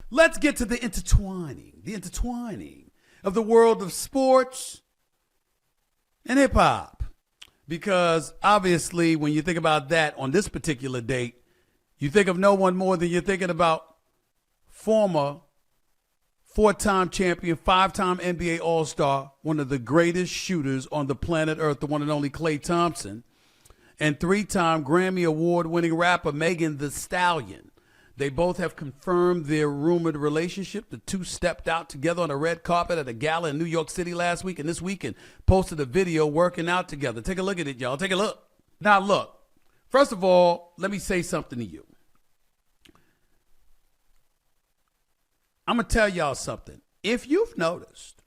let's get to the intertwining of the world of sports and hip hop. Because obviously, when you think about that on this particular date, you think of no one more than you're thinking about former 4-time champion, 5-time NBA All-Star, one of the greatest shooters on the planet Earth, the one and only Klay Thompson, and 3-time Grammy Award-winning rapper Megan Thee Stallion. They both have confirmed their rumored relationship. The two stepped out together on a red carpet at a gala in New York City last week and this weekend posted a video working out together. Take a look at it, y'all. Take a look. Now, look, first of all, let me say something to you. I'm going to tell y'all something. If you've noticed,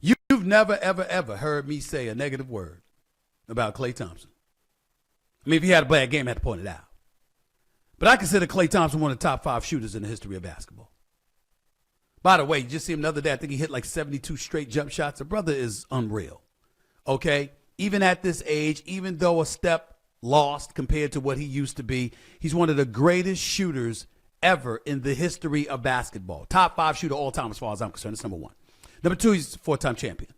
you've never, ever, ever heard me say a negative word about Klay Thompson. I mean, if he had a bad game, I had to point it out. But I consider Klay Thompson one of the top 5 shooters in the history of basketball. By the way, you just see him the other day. I think he hit like 72 straight jump shots. The brother is unreal. Okay? Even at this age, even though a step lost compared to what he used to be, he's one of the greatest shooters ever in the history of basketball. Top 5 shooter all time as far as I'm concerned. That's number 1. Number 2, he's a 4-time champion.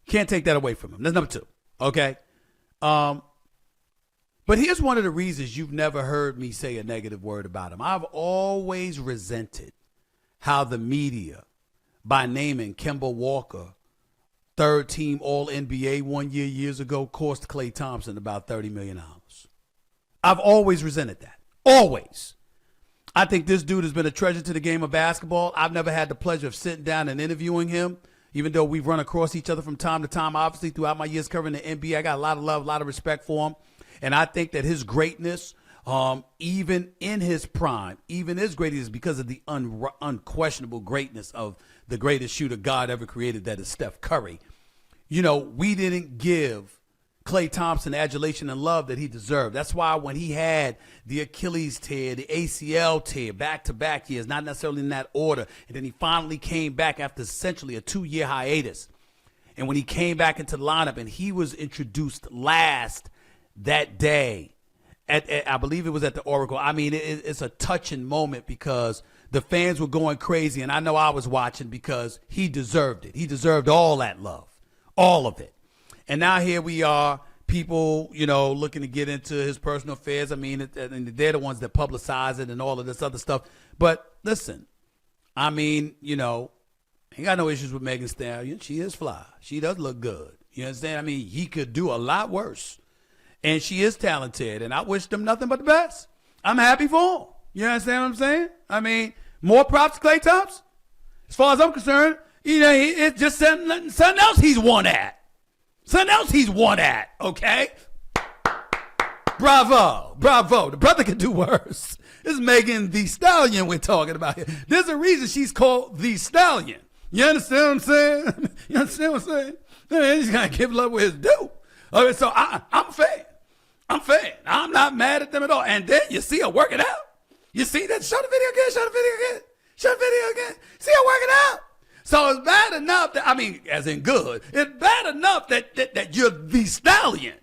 Can't take that away from him. That's number 2. Okay? But here's one of the reasons you've never heard me say a negative word about him. I've always resented how the media, by naming Kemba Walker 3rd team All-NBA 1 year years ago, cost Klay Thompson about $30 million. I've always resented that. Always. I think this dude has been a treasure to the game of basketball. I've never had the pleasure of sitting down and interviewing him, even though we've run across each other from time to time. Obviously, throughout my years covering the NBA, I got a lot of love, a lot of respect for him. And I think that his greatness, even in his prime, even his greatness is because of the unquestionable greatness of the greatest shooter God ever created, that is Steph Curry. You know, we didn't give Klay Thompson the adulation and love that he deserved. That's why when he had the Achilles tear, the ACL tear, back-to-back years, not necessarily in that order, and then he finally came back after essentially a 2-year hiatus. And when he came back into the lineup and he was introduced last that day, I believe it was at the Oracle. I mean, it's a touching moment because the fans were going crazy, and I know I was watching because he deserved it. He deserved all that love, all of it. And now here we are, people, you know, looking to get into his personal affairs. I mean, they're the ones that publicize it and all of this other stuff. But listen, I mean, you know, ain't got no issues with Megan Thee Stallion. She is fly. She does look good. You understand? I mean, he could do a lot worse. And she is talented, and I wish them nothing but the best. I'm happy for him. You understand what I'm saying? I mean, more props to Klay Thompson. As far as I'm concerned, you know, it's just something else he's won at. Something else he's won at, okay? Bravo, bravo. The brother could do worse. This is Megan Thee Stallion we're talking about here. There's a reason she's called The Stallion. You understand what I'm saying? You understand what I'm saying? He's going to give love with his due. Okay, so I'm fair. I'm fair. I'm not mad at them at all. And then you see her working out. You see that? Show the video again. Show the video again. Show the video again. See her working out. So it's bad enough that, I mean, as in good, it's bad enough that you're the stallion,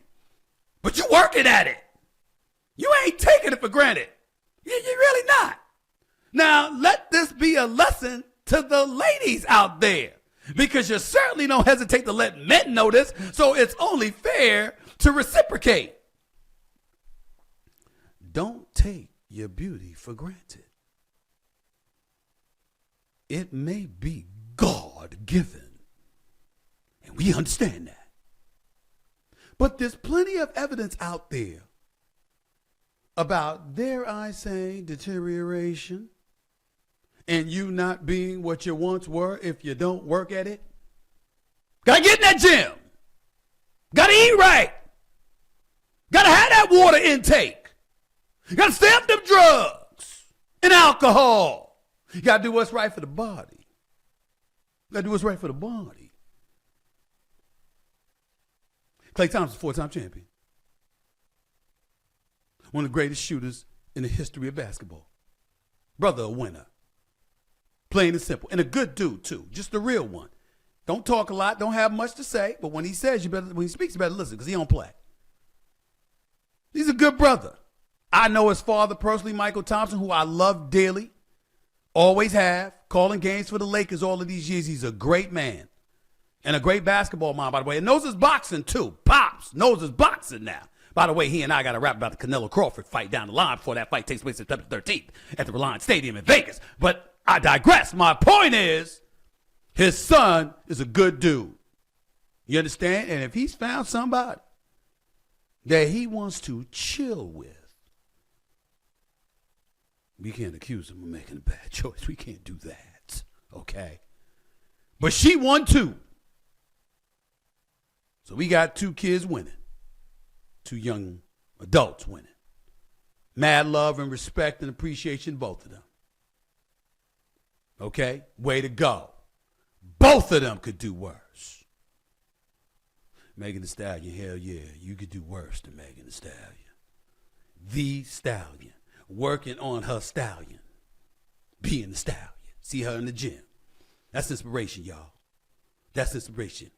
but you're working at it. You ain't taking it for granted. You're really not. Now, let this be a lesson to the ladies out there, because you certainly don't hesitate to let men know this, so it's only fair to reciprocate. Don't take your beauty for granted. It may be God-given, and we understand that. But there's plenty of evidence out there about, dare I say, deterioration, and you not being what you once were if you don't work at it. Gotta get in that gym. Gotta eat right. Gotta have that water intake. Gotta stay off them drugs and alcohol. You gotta do what's right for the body. Gotta do what's right for the body. Klay Thompson, 4-time champion. One of the greatest shooters in the history of basketball. Brother, a winner. Plain and simple. And a good dude, too. Just a real one. Don't talk a lot, don't have much to say, but when he says, when he speaks, you better listen, because he don't play. He's a good brother. I know his father personally, Michael Thompson, who I love dearly. Always have. Calling games for the Lakers all of these years. He's a great man. And a great basketball mind, by the way. And knows his boxing, too. Pops knows his boxing now. By the way, he and I got to rap about the Canelo Crawford fight down the line before that fight takes place September 13th at the Reliance Stadium in Vegas. But I digress. My point is, his son is a good dude. You understand? And if he's found somebody that he wants to chill with, we can't accuse him of making a bad choice. We can't do that. Okay? But she won too. So we got 2 kids winning. 2 young adults winning. Mad love and respect and appreciation, both of them. Okay? Way to go. Both of them could do worse. Megan Thee Stallion, hell yeah, you could do worse than Megan Thee Stallion. The Stallion. Working on her stallion. Being the stallion. See her in the gym. That's inspiration, y'all. That's inspiration.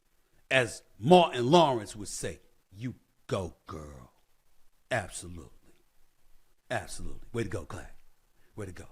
As Martin Lawrence would say, you go, girl. Absolutely. Absolutely. Way to go, Klay. Way to go.